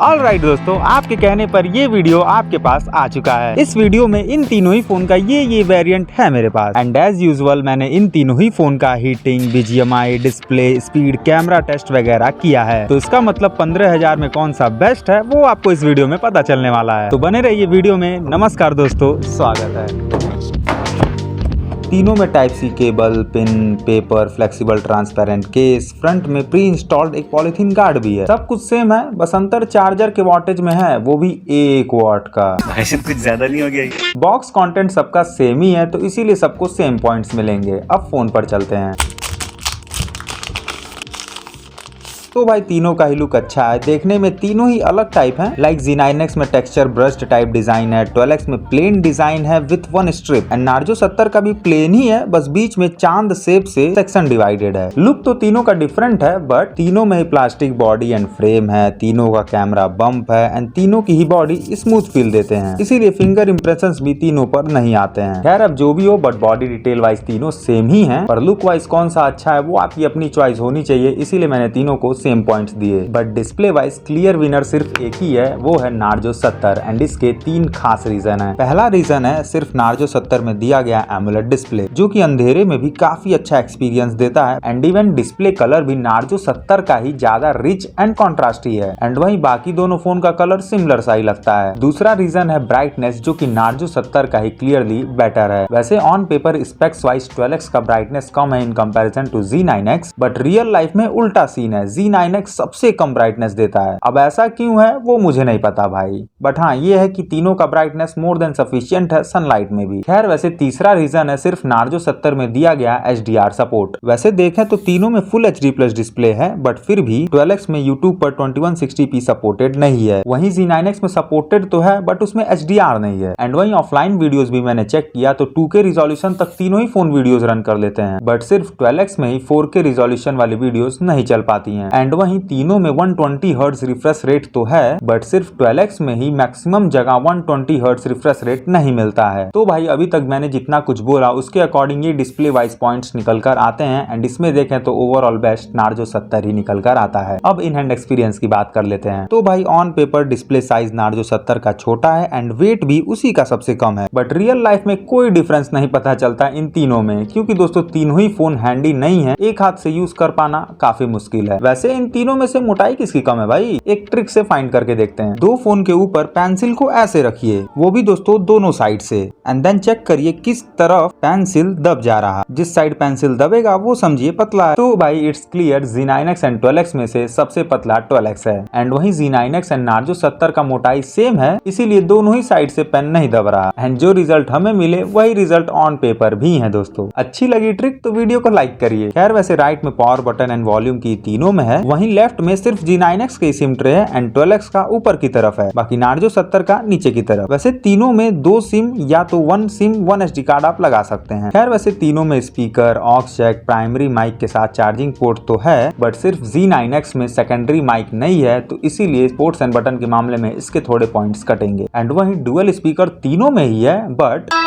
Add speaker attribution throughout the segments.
Speaker 1: Alright दोस्तों, आपके कहने पर ये वीडियो आपके पास आ चुका है। इस वीडियो में इन तीनों ही फोन का ये वेरिएंट है मेरे पास। एंड एज यूजुअल मैंने इन तीनों ही फोन का heating, BGMI, display, speed, camera test वगैरह किया है। तो इसका मतलब 15,000 में कौन सा बेस्ट है वो आपको इस वीडियो में पता चलने वाला है। तो बने रहिए वीडियो में। नमस्कार दोस्तों, स्वागत है। तीनों में type C cable, pin, paper, flexible transparent case, front में प्री इंस्टॉल्ड एक पॉलिथीन गार्ड भी है। सब कुछ सेम है, बस अंतर चार्जर के वॉटेज में है, वो भी 1 वाट का।
Speaker 2: कुछ ज्यादा नहीं हो गया?
Speaker 1: बॉक्स कंटेंट सबका सेम ही है, तो इसीलिए सबको सेम पॉइंट्स मिलेंगे। अब फोन पर चलते हैं। तो भाई तीनों का ही लुक अच्छा है, देखने में तीनों ही अलग टाइप हैं। लाइक Z9X में टेक्सचर ब्रश्ड टाइप डिजाइन है, 12X में प्लेन डिजाइन है विथ 1 स्ट्रिप, एंड नार्जो 70 का भी प्लेन ही है, बस बीच में चांद शेप से सेक्शन डिवाइडेड है। लुक तो तीनों का डिफरेंट है, बट तीनों में ही प्लास्टिक बॉडी एंड फ्रेम है, तीनों का कैमरा बम्प है, एंड तीनों की ही बॉडी स्मूथ फील देते हैं, इसीलिए फिंगर इंप्रेशन भी तीनों पर नहीं आते हैं। खैर अब जो भी हो, बट बॉडी डिटेल वाइज तीनों सेम ही है, पर लुक वाइज कौन सा अच्छा है वो आपकी अपनी चॉइस होनी चाहिए, इसीलिए मैंने तीनों को सेम पॉइंट्स दिए। But display wise clear winner सिर्फ एक ही है, वो है नार्जो 70, एंड इसके 3 खास रीजन है। पहला रीजन है सिर्फ नार्जो 70 में दिया गया एमोलेड डिस्प्ले, जो कि अंधेरे में भी काफी अच्छा एक्सपीरियंस देता है, एंड इवन डिस्प्ले कलर भी नार्जो 70 का ही ज्यादा रिच एंड कॉन्ट्रास्टी है, एंड वहीं बाकी दोनों फोन का कलर सिमिलर सा ही लगता है। दूसरा रीजन है ब्राइटनेस, जो कि नार्जो 70 का ही क्लियरली बेटर है। वैसे on paper specs wise 12X का ब्राइटनेस कम है in comparison to Z9X, but real life में उल्टा सीन है, Z9X सबसे कम ब्राइटनेस देता है। अब ऐसा क्यों है वो मुझे नहीं पता भाई, बट हाँ ये है कि तीनों का ब्राइटनेस मोर देन सफिशिएंट है सनलाइट में भी। खैर वैसे तीसरा रीजन है सिर्फ नार्जो 70 में दिया गया HDR सपोर्ट। वैसे देखें तो तीनों में फुल HD+ डिस्प्ले है, बट फिर भी 12X में YouTube पर 2160p सपोर्टेड नहीं है, वहीं Z9X में सपोर्टेड तो है बट उसमें HDR नहीं है। एंड वहीं ऑफलाइन वीडियोस भी मैंने चेक किया तो 2K रिजोल्यूशन तक तीनों ही फोन वीडियोस रन कर लेते हैं, बट सिर्फ 12X में ही 4K रिजोल्यूशन वाली वीडियोस नहीं चल पाती हैं। एंड वहीं तीनों में 120 हर्ट्ज रिफ्रेश रेट तो है, बट सिर्फ 12X में ही मैक्सिमम जगह 120 हर्ट्ज रिफ्रेश रेट नहीं मिलता है। तो भाई अभी तक मैंने जितना कुछ बोला उसके अकॉर्डिंग ये डिस्प्ले वाइज पॉइंट्स निकल कर आते हैं, एंड इसमें देखें तो ओवरऑल बेस्ट नार्जो 70 ही निकल कर आता है। अब इन हैंड एक्सपीरियंस की बात कर लेते हैं। तो भाई on paper display size Narzo 70 का छोटा है, एंड वेट भी उसी का सबसे कम है, बट रियल लाइफ में कोई डिफरेंस नहीं पता चलता इन तीनों में, क्योंकि दोस्तों तीनों ही फोन हैंडी नहीं है, एक हाथ से यूज कर पाना काफी मुश्किल है। वैसे इन तीनों में से मोटाई किसकी कम है भाई, एक ट्रिक से फाइंड करके देखते हैं। दो फोन के ऊपर पेंसिल को ऐसे रखिए, वो भी दोस्तों दोनों साइड से, एंड देन चेक करिए किस तरफ पेंसिल दब जा रहा है। जिस साइड पेंसिल दबेगा वो समझिए पतला है। तो भाई it's clear Z9X and 12X में से सबसे पतला 12X है, एंड वहीं Z9X एंड नार्जो 70 का मोटाई सेम है, इसीलिए दोनों ही साइड से पेन नहीं दब रहा, एंड जो रिजल्ट हमें मिले वही रिजल्ट ऑन पेपर भी है। दोस्तों अच्छी लगी ट्रिक तो वीडियो को लाइक करिए। खैर वैसे राइट में पावर बटन एंड वॉल्यूम की तीनों में है, वहीं लेफ्ट में सिर्फ Z9X की सिम ट्रे है, एंड 12X का ऊपर की तरफ है, बाकी नार्जो 70 का नीचे की तरफ। वैसे तीनों में 2 सिम या तो 1 सिम 1 SD कार्ड आप लगा सकते हैं। खैर वैसे तीनों में speaker, aux jack, primary mic के साथ चार्जिंग पोर्ट तो है, बट सिर्फ Z9X में सेकेंडरी माइक नहीं है, तो इसीलिए पोर्ट्स एंड बटन के मामले में इसके थोड़े पॉइंट्स कटेंगे। एंड वहीं डुअल स्पीकर तीनों में ही है, बट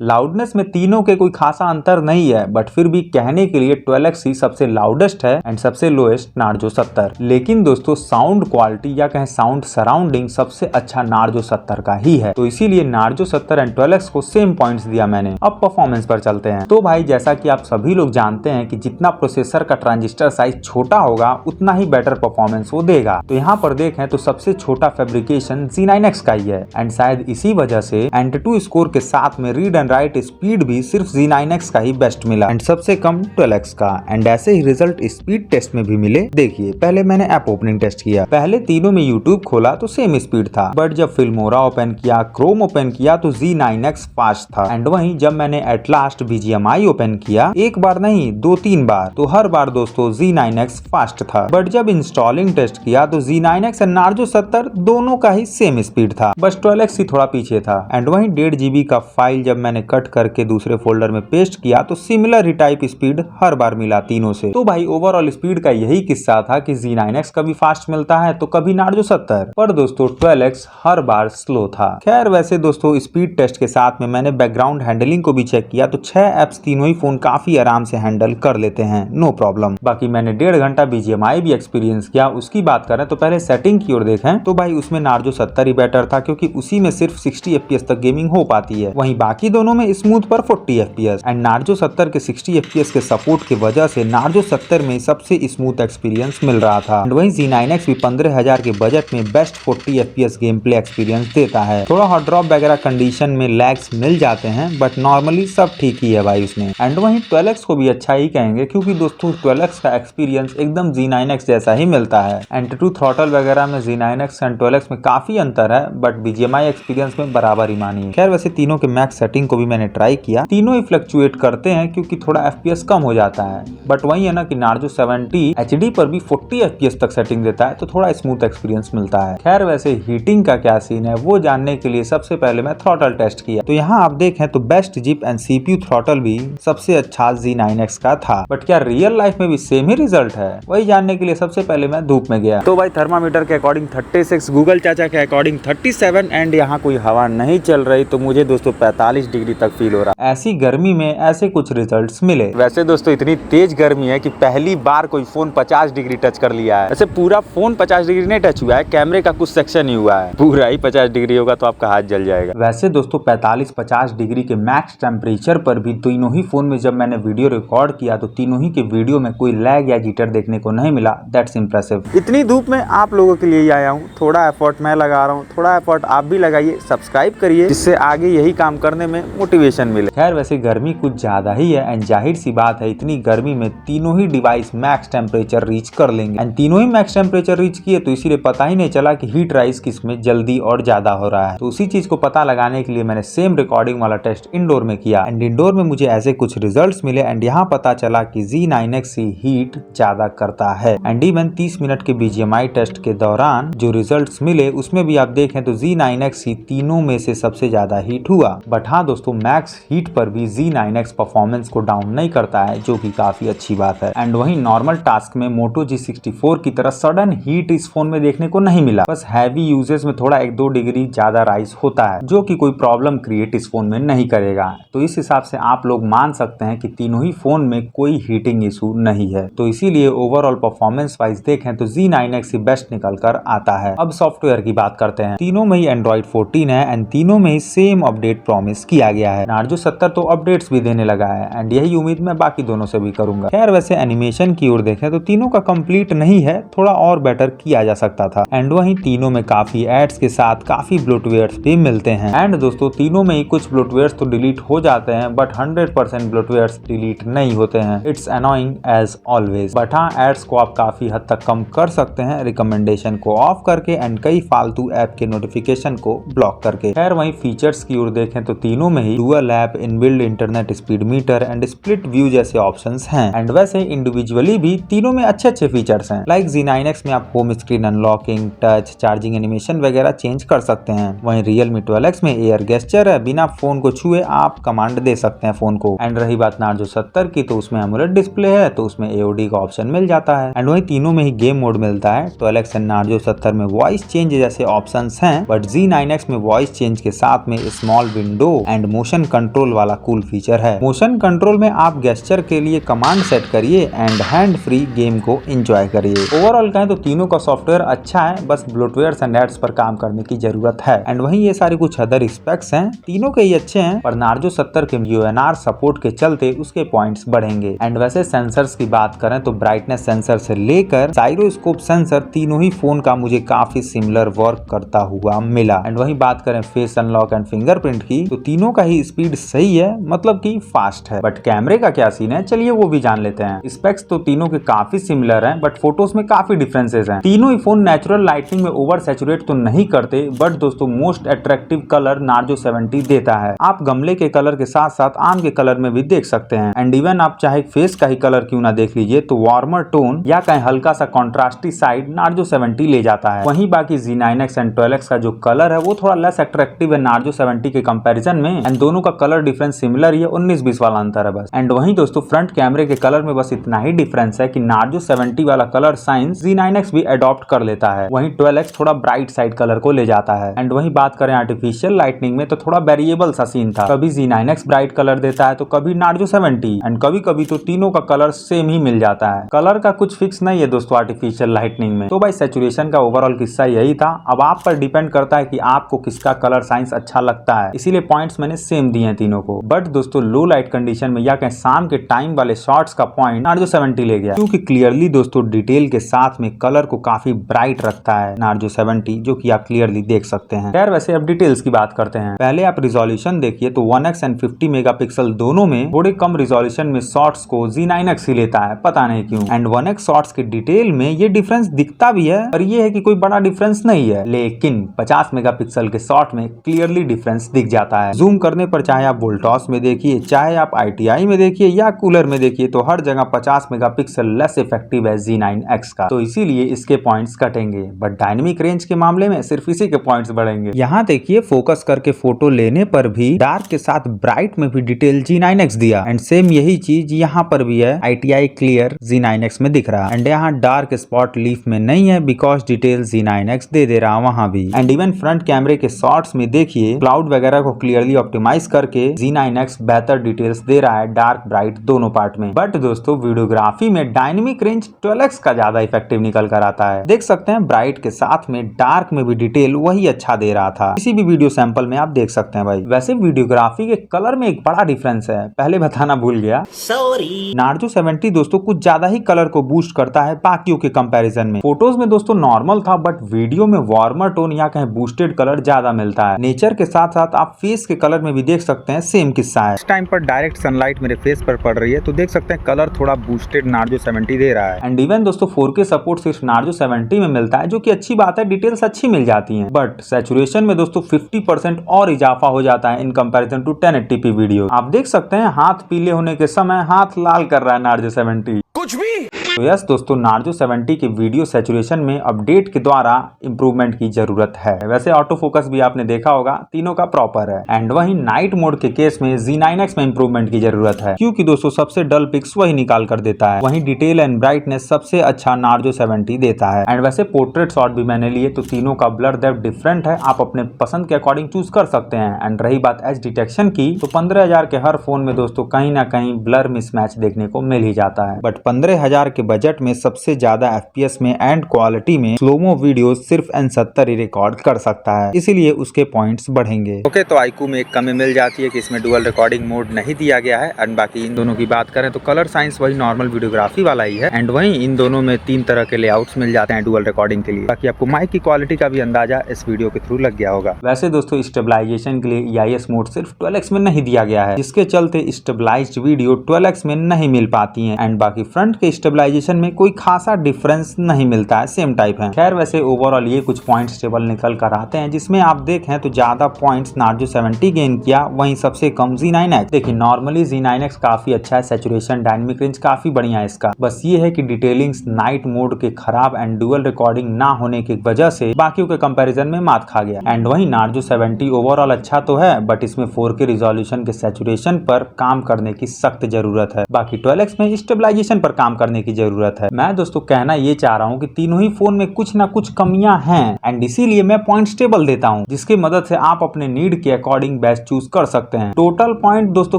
Speaker 1: लाउडनेस में तीनों के कोई खासा अंतर नहीं है, बट फिर भी कहने के लिए 12X ही सबसे लाउडेस्ट है एंड सबसे लोएस्ट नार्जो 70। लेकिन दोस्तों साउंड क्वालिटी या कहें साउंड सराउंडिंग सबसे अच्छा नार्जो 70 का ही है, तो इसीलिए नार्जो 70 एंड 12X को सेम पॉइंट्स दिया मैंने। अब परफॉर्मेंस पर चलते हैं। तो भाई जैसा कि आप सभी लोग जानते हैं कि जितना प्रोसेसर का ट्रांजिस्टर साइज छोटा होगा उतना ही बेटर परफॉर्मेंस वो देगा। तो यहाँ पर देखें तो सबसे छोटा फैब्रिकेशन Z9X का ही है, एंड शायद इसी वजह से एंटूटू स्कोर के साथ में रीड एंड राइट स्पीड भी सिर्फ Z9X का ही बेस्ट मिला, एंड सबसे कम 12X का। एंड ऐसे ही रिजल्ट स्पीड टेस्ट में भी मिले। देखिए पहले मैंने ऐप ओपनिंग टेस्ट किया, पहले तीनों में YouTube खोला तो सेम स्पीड था, बट जब फिल्मोरा ओपन किया, क्रोम ओपन किया तो Z9X फास्ट था। एंड वहीं जब मैंने एट लास्ट BGMI ओपन किया, एक बार नहीं 2-3 बार, तो हर बार दोस्तों Z9X फास्ट था। बट जब इंस्टॉलिंग टेस्ट किया तो Z9X एंड नार्जो 70 दोनों का ही सेम स्पीड था, बस 12X ही थोड़ा पीछे था। एंड वहीं 1.5 GB का फाइल जब मैंने मैंने कट करके दूसरे फोल्डर में पेस्ट किया तो सिमिलर ही टाइप स्पीड हर बार मिला तीनों से। तो भाई ओवरऑल स्पीड का यही किस्सा था कि Z9X कभी फास्ट मिलता है तो कभी नार्जो 70, पर दोस्तों 12X हर बार स्लो था। खैर वैसे दोस्तों स्पीड टेस्ट के साथ में मैंने बैकग्राउंड हैंडलिंग को भी चेक किया तो 6 एप्स तीनों ही फोन काफी आराम से हैंडल कर लेते हैं, नो प्रॉब्लम। बाकी मैंने 1.5 घंटा BGMI भी एक्सपीरियंस किया, उसकी बात करें तो पहले सेटिंग की ओर देखें तो भाई उसमें नार्जो 70 ही बेटर था क्योंकि उसी में सिर्फ 60 FPS तक गेमिंग हो पाती है, वहीं बाकी दोनों में स्मूथ पर 40 FPS एंड नार्जो 70 के 60 FPS के सपोर्ट की वजह से नार्जो 70 में सबसे स्मूथ एक्सपीरियंस मिल रहा था। वहीं Z9X भी 15,000 के बजट में best 40 FPS game play experience देता है। थोड़ा हॉट ड्रॉप वगैरह कंडीशन में लैग्स मिल जाते हैं बट नॉर्मली सब ठीक ही है भाई उसमें। एंड वहीं 12X को भी अच्छा ही कहेंगे क्योंकि दोस्तों 12X का एक्सपीरियंस एकदम Z9X जैसा ही मिलता है। एंटी थ्रॉटल वगैरह में Z9X एंड 12X में काफी अंतर है बट BGMI एक्सपीरियंस में बराबर ही मानिए। खैर वैसे तीनों के मैक्स सेटिंग को भी मैंने ट्राई किया, तीनों ही फ्लक्चुएट करते हैं क्योंकि थोड़ा FPS कम हो जाता है, बट वही है ना कि नार्जो 70 HD पर भी 40 FPS तक सेटिंग देता है तो थोड़ा स्मूथ एक्सपीरियंस मिलता है। खैर वैसे हीटिंग का क्या सीन है वो जानने के लिए सबसे पहले मैं थ्रॉटल टेस्ट किया, तो यहाँ आप देखें तो best zip and CPU throttle भी सबसे अच्छा Z9X का था, बट क्या रियल लाइफ में भी सेम ही रिजल्ट है वही जानने के लिए सबसे पहले मैं धूप में गया। तो भाई थर्मामीटर के अकॉर्डिंग 36, गूगल चाचा के अकॉर्डिंग 37 एंड यहाँ कोई हवा नहीं चल रही तो मुझे दोस्तों 45 डिग्री तक फील हो रहा है। ऐसी गर्मी में ऐसे कुछ रिजल्ट्स मिले। वैसे दोस्तों इतनी तेज गर्मी है कि पहली बार कोई फोन 50 डिग्री टच कर लिया है। वैसे पूरा फोन 50 डिग्री नहीं टच हुआ है, कैमरे का कुछ सेक्शन ही हुआ है, पूरा ही 50 डिग्री होगा तो आपका हाथ जल जाएगा। वैसे दोस्तों 45-50 डिग्री के मैक्स टेम्परेचर पर भी तीनों ही फोन में जब मैंने वीडियो रिकॉर्ड किया तो तीनों ही के वीडियो में कोई लैग या जिटर देखने को नहीं मिला। That's impressive. इतनी धूप में आप लोगों के लिए ही आया हूँ, थोड़ा एफर्ट मैं लगा रहा हूँ, थोड़ा एफर्ट आप भी लगाइए, सब्सक्राइब करिए जिससे आगे यही काम करने में मोटिवेशन मिले। खैर वैसे गर्मी कुछ ज्यादा ही है एंड जाहिर सी बात है इतनी गर्मी में तीनों ही डिवाइस मैक्स टेम्परेचर रीच कर लेंगे एंड तीनों ही मैक्स टेम्परेचर रीच किए तो इसीलिए पता ही नहीं चला कि हीट राइज किसमें जल्दी और ज्यादा हो रहा है। तो उसी चीज को पता लगाने के लिए मैंने सेम रिकॉर्डिंग वाला टेस्ट इंडोर में किया एंड इंडोर में मुझे ऐसे कुछ रिजल्ट्स मिले एंड यहाँ पता चला कि Z9X ही हीट ज्यादा करता है। एंड इवन 30 मिनट के BGMI टेस्ट के दौरान जो रिजल्ट्स मिले उसमें भी आप देखें तो Z9X ही तीनों में से सबसे ज्यादा हीट हुआ। बट हाँ दोस्तों मैक्स हीट पर भी Z9X परफॉर्मेंस को डाउन नहीं करता है जो कि काफी अच्छी बात है। एंड वहीं नॉर्मल टास्क में Moto G64 की तरह सडन हीट इस फोन में देखने को नहीं मिला, बस हैवी यूजेस में थोड़ा 1-2 डिग्री ज्यादा राइज होता है जो कि कोई प्रॉब्लम क्रिएट इस फोन में नहीं करेगा। तो इस हिसाब से आप लोग मान सकते हैं कि तीनों ही फोन में कोई हीटिंग इशू नहीं है। तो इसीलिए ओवरऑल परफॉर्मेंस वाइज देखें तो Z9X ही बेस्ट निकल कर आता है। अब सॉफ्टवेयर की बात करते हैं। तीनों में ही Android 14 है एंड तीनों में ही सेम अपडेट प्रॉमिस किया गया है। नार्जो 70 तो अपडेट्स भी देने लगा है एंड यही उम्मीद मैं बाकी दोनों से भी करूंगा। खैर वैसे एनिमेशन की ओर देखें तो तीनों का कंप्लीट नहीं है, थोड़ा और बेटर किया जा सकता था। एंड वहीं तीनों में काफी एड्स के साथ काफी ब्लोटवेयर्स भी मिलते हैं। एंड दोस्तों तीनों में ही कुछ ब्लोटवेयर्स तो डिलीट हो जाते हैं बट 100% ब्लोटवेयर्स डिलीट नहीं होते हैं। It's annoying as always. But हाँ एड्स को आप काफी हद तक कम कर सकते हैं रिकमेंडेशन को ऑफ करके एंड कई फालतू ऐप के नोटिफिकेशन को ब्लॉक करके। खैर वहीं फीचर्स की ओर देखें तो तीनों में ही dual app, inbuilt internet speed meter and split view जैसे ऑप्शंस हैं। एंड वैसे इंडिविजुअली भी तीनों में अच्छे फीचर्स हैं। लाइक Z9X में आप home screen unlocking, touch, charging animation वगैरह चेंज कर सकते हैं। वहीं Realme 12X में एयर गेस्चर है, बिना फोन को छुए आप कमांड दे सकते हैं फोन को। एंड रही बात नार्जो 70 की तो उसमें AMOLED डिस्प्ले है तो उसमें AOD का ऑप्शन मिल जाता है। एंड वहीं तीनों में ही गेम मोड मिलता है। 12X एंड नार्जो 70 में वॉइस चेंज जैसे ऑप्शंस हैं बट Z9X में वॉइस चेंज के साथ में small window and motion control वाला कूल फीचर है। मोशन कंट्रोल में आप गेस्चर के लिए कमांड सेट करिए एंड हैंड फ्री गेम को एंजॉय करिए। ओवरऑल कहें तो तीनों का सॉफ्टवेयर अच्छा है, बस ब्लोटवेयर्स एंड एड्स पर काम करने की जरूरत है। एंड वहीं ये सारे कुछ अदर स्पेक्स हैं, तीनों के ही अच्छे हैं पर नार्जो 70 के UNR सपोर्ट के चलते उसके पॉइंट्स बढ़ेंगे। एंड वैसे सेंसर्स की बात करें तो ब्राइटनेस सेंसर से लेकर जाइरोस्कोप सेंसर तीनों ही फोन का मुझे काफी सिमिलर वर्क करता हुआ मिला। एंड वहीं बात करें फेस अनलॉक एंड फिंगरप्रिंट की तो तीनों का ही स्पीड सही है, मतलब कि फास्ट है। बट कैमरे का क्या सीन है चलिए वो भी जान लेते हैं। स्पेक्स तो तीनों के काफी सिमिलर हैं बट फोटोज में काफी डिफरेंसेस हैं। तीनों ही फोन नेचुरल लाइटिंग में ओवर सैचुरेट तो नहीं करते बट दोस्तों मोस्ट अट्रैक्टिव कलर नार्जो 70 देता है। आप गमले के कलर के साथ साथ आम के कलर में भी देख सकते हैं। एंड इवन आप चाहे फेस का ही कलर क्यों ना देख लीजिए तो वार्मर टोन या कहीं हल्का सा कॉन्ट्रास्टी साइड नार्जो 70 ले जाता है। वहीं बाकी Z9X एंड 12X का जो कलर है वो थोड़ा लेस अट्रैक्टिव है नार्जो 70 के कंपैरिजन में। एंड एंड दोनों का कलर डिफरेंस सिमिलर ही है, 19-20 वाला अंतर है बस। एंड वहीं दोस्तों फ्रंट कैमरे के कलर में बस इतना ही डिफरेंस है कि नार्जो 70 वाला कलर साइंस Z9X भी अडॉप्ट कर लेता है, वहीं 12X थोड़ा ब्राइट साइड कलर को ले जाता है। एंड वहीं बात करें आर्टिफिशियल लाइटनिंग में तो थोड़ा वेरिएबल सा सीन था, कभी Z9X ब्राइट कलर देता है तो कभी नार्जो 70 एंड कभी कभी तो तीनों का कलर सेम ही मिल जाता है। कलर का कुछ फिक्स नहीं है दोस्तों आर्टिफिशियल लाइटनिंग में। तो भाई सैचुरेशन का ओवरऑल किस्सा यही था। अब आप पर डिपेंड करता है कि आपको किसका कलर साइंस अच्छा लगता है, इसीलिए पॉइंट्स मैंने सेम दिए हैं तीनों को। बट दोस्तों लो लाइट कंडीशन में या कहीं शाम के टाइम वाले शॉट्स का पॉइंट नार्जो 70 ले गया, क्योंकि क्लियरली दोस्तों डिटेल के साथ में कलर को काफी ब्राइट रखता है नार्जो 70, जो कि आप क्लियरली देख सकते हैं। खैर वैसे अब डिटेल्स की बात करते हैं। पहले आप रिजोल्यूशन देखिए तो 1x एंड 50 मेगापिक्सल दोनों में थोड़े कम रिजोल्यूशन में शॉट्स को Z9X ही लेता है, पता नहीं क्यों। एंड 1x शॉट्स के डिटेल में ये डिफरेंस दिखता भी है, पर ये है कि कोई बड़ा डिफरेंस नहीं है, लेकिन 50 मेगापिक्सल के शॉट में क्लियरली डिफरेंस दिख जाता है। जूम करने पर चाहे आप वोल्टॉस में देखिए, चाहे आप ITI में देखिए या कूलर में देखिए, तो हर जगह 50 मेगापिक्सल लेस इफेक्टिव है Z9X का, तो इसीलिए इसके पॉइंट्स कटेंगे। बट डायनेमिक रेंज के मामले में सिर्फ इसी के पॉइंट्स बढ़ेंगे। यहाँ देखिए फोकस करके फोटो लेने पर भी डार्क के साथ ब्राइट में भी डिटेल Z9X दिया, एंड सेम यही चीज यहाँ पर भी है, ITI क्लियर Z9X में दिख रहा है। एंड यहाँ डार्क स्पॉट लीफ में नहीं है बिकॉज डिटेल Z9X दे रहा वहाँ भी। एंड इवन फ्रंट कैमरे के शॉट्स में देखिए क्लाउड वगैरह को क्लियरली ऑप्टिमाइज करके Z9X बेहतर डिटेल्स दे रहा है, डार्क ब्राइट दोनों पार्ट में। बट दोस्तों वीडियोग्राफी में डायनेमिक रेंज 12x का ज्यादा इफेक्टिव निकल कर आता है। देख सकते हैं ब्राइट के साथ में डार्क में भी डिटेल वही अच्छा दे रहा था, किसी भी वीडियो सैंपल में आप देख सकते हैं भाई। वैसे वीडियोग्राफी के कलर में एक बड़ा डिफरेंस है, पहले बताना भूल गया, सॉरी। नार्जो 70 दोस्तों कुछ ज्यादा ही कलर को बूस्ट करता है बाकियों के कंपैरिजन में। फोटोज में दोस्तों नॉर्मल था, बट वीडियो में वार्मर टोन या कहीं बूस्टेड कलर ज्यादा मिलता है। नेचर के साथ साथ आप फेस के कलर में भी देख सकते हैं सेम किस्सा है। इस टाइम पर डायरेक्ट सनलाइट मेरे फेस पर पड़ रही है तो देख सकते हैं कलर थोड़ा बूस्टेड नार्जो 70 दे रहा है। एंड इवन दोस्तों 4K सपोर्ट सिर्फ नार्जो 70 में मिलता है, जो कि अच्छी बात है, डिटेल्स अच्छी मिल जाती हैं। बट सैचुरेशन में दोस्तों 50% और इजाफा हो जाता है in comparison to 1080p video. आप देख सकते हैं हाथ पीले होने के समय हाथ लाल कर रहा है नार्जो 70 कुछ भी। तो यस दोस्तों नार्जो 70 के वीडियो सैचुरेशन में अपडेट के द्वारा इंप्रूवमेंट की जरूरत है। वैसे ऑटो फोकस भी आपने देखा होगा तीनों का प्रॉपर है। एंड वहीं नाइट मोड के केस में Z9X में इंप्रूवमेंट की जरूरत है, क्योंकि दोस्तों सबसे डल पिक्स वही निकाल कर देता है। वहीं डिटेल एंड ब्राइटनेस सबसे अच्छा नार्जो 70 देता है। एंड वैसे पोर्ट्रेट शॉट भी मैंने लिए तो तीनों का ब्लर डेप्थ डिफरेंट है, आप अपने पसंद के अकॉर्डिंग चूज कर सकते हैं। एंड रही बात एज डिटेक्शन की तो 15,000 के हर फोन में दोस्तों कहीं ना कहीं ब्लर मिसमैच देखने को मिल ही जाता है। बट 15,000 के बजट में सबसे ज्यादा FPS में एंड क्वालिटी में स्लोमो वीडियो सिर्फ N70 ही रिकॉर्ड कर सकता है, इसीलिए उसके पॉइंट्स बढ़ेंगे। ओके तो आईक्यू में एक कमी मिल जाती है कि इसमें डुअल रिकॉर्डिंग मोड नहीं दिया गया है। एंड बाकी इन दोनों की बात करें तो कलर साइंस वही नॉर्मल वीडियोग्राफी वाला ही है। एंड वहीं इन दोनों में 3 तरह के लेआउट्स मिल जाते हैं डुअल रिकॉर्डिंग के लिए। बाकी आपको माइक की क्वालिटी का भी अंदाजा इस वीडियो के थ्रू लग गया होगा। वैसे दोस्तों स्टेबलाइजेशन के लिए EIS मोड सिर्फ 12x में नहीं दिया गया है, जिसके चलते स्टेबलाइज्ड वीडियो 12x में नहीं मिल पाती है। एंड बाकी फ्रंट के स्टेबलाइजेशन में कोई खासा डिफरेंस नहीं मिलता है, सेम टाइप है। खैर वैसे ओवरऑल ये कुछ पॉइंट्स टेबल निकल कर आते हैं, जिसमें आप देखें तो ज्यादा पॉइंट्स नार्जो 70 गेन किया, वहीं सबसे कम Z9X। देखिए नॉर्मली Z9X काफी अच्छा है, सैचुरेशन डायनेमिक रेंज काफी बढ़िया है इसका, बस ये है कि डिटेलिंग्स नाइट मोड के खराब एंड डुअल रिकॉर्डिंग ना होने की वजह से बाकियों के कंपैरिजन में मात खा गया। एंड वहीं नार्जो 70 ओवरऑल अच्छा तो है, बट इसमें 4K रिजोल्यूशन के सैचुरेशन पर काम करने की सख्त जरूरत है। बाकी 12x में स्टेबलाइजेशन पर काम करने की जरूरत है। मैं दोस्तों कहना ये चाह रहा हूँ कि तीनों ही फोन में कुछ ना कुछ कमियां हैं, एंड इसीलिए मैं पॉइंट्स टेबल देता हूँ, जिसकी मदद से आप अपने नीड के अकॉर्डिंग बेस्ट चूज कर सकते हैं। टोटल पॉइंट दोस्तों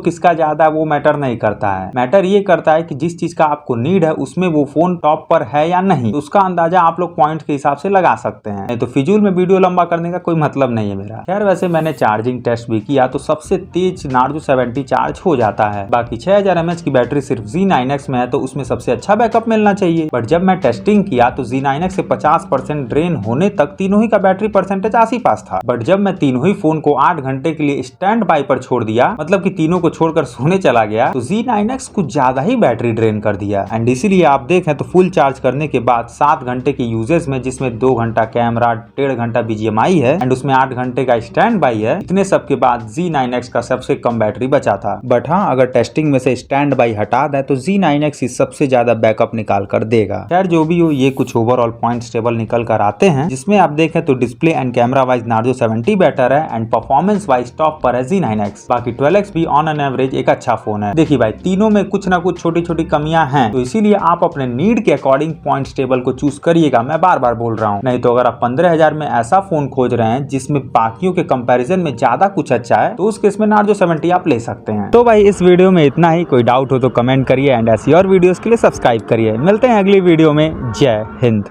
Speaker 1: किसका ज्यादा है वो मैटर नहीं करता है, मैटर ये करता है कि जिस चीज का आपको नीड है उसमें वो फोन टॉप पर है या नहीं, उसका अंदाजा आप लोग पॉइंट के हिसाब से लगा सकते हैं। नहीं तो फिजूल में वीडियो लंबा करने का कोई मतलब नहीं है मेरा। खैर वैसे मैंने चार्जिंग टेस्ट भी किया तो सबसे तेज नार्जो 70 चार्ज हो जाता है। बाकी 6000 mAh की बैटरी सिर्फ Z9X में है तो उसमें सबसे अच्छा बैकअप मिलना चाहिए। बट जब मैं टेस्टिंग किया तो Z9X से 50% ड्रेन होने तक तीनों ही का बैटरी परसेंटेज आस-पास था। बट जब मैं तीनों ही फोन को 8 घंटे के लिए स्टैंड बाय पर छोड़ दिया, मतलब कि तीनों को छोड़कर सोने चला गया, तो Z9X कुछ ज्यादा ही बैटरी ड्रेन कर दिया। एंड इसीलिए आप देखें तो फुल चार्ज करने के बाद 7 घंटे की यूजेज में, जिसमें 2 घंटा कैमरा, 1.5 घंटा BGMI है एंड उसमें 8 घंटे का स्टैंड बाय है, इतने सब के बाद Z9X का सबसे कम बैटरी बचा था। बट हाँ अगर टेस्टिंग में से स्टैंड बाय हटा दें तो Z9X ही सबसे ज्यादा बैकअप बैकअप निकाल कर देगा। खैर जो भी हो, ये कुछ ओवरऑल पॉइंट्स टेबल निकल कर आते हैं, जिसमें आप देखें तो display and camera wise Narzo 70 better है एंड परफॉर्मेंस वाइज टॉप पर है Z9X। बाकी 12X भी ऑन एन एवरेज एक अच्छा फोन है। देखिए भाई, तीनों में कुछ ना कुछ छोटी छोटी कमियां हैं, तो इसीलिए आप अपने नीड के अकॉर्डिंग पॉइंट्स टेबल को चूज करिएगा। मैं बार बार बोल रहा हूँ, नहीं तो अगर आप 15,000 में ऐसा फोन खोज रहे हैं जिसमें बाकियों के कंपैरिजन में ज्यादा कुछ अच्छा है, तो उस केस में नार्जो 70 आप ले सकते हैं। तो भाई इस वीडियो में इतना ही। कोई डाउट हो तो कमेंट करिए एंड ऐसी और वीडियोस के लिए सब्सक्राइब करिए। मिलते हैं अगली वीडियो में। जय हिंद।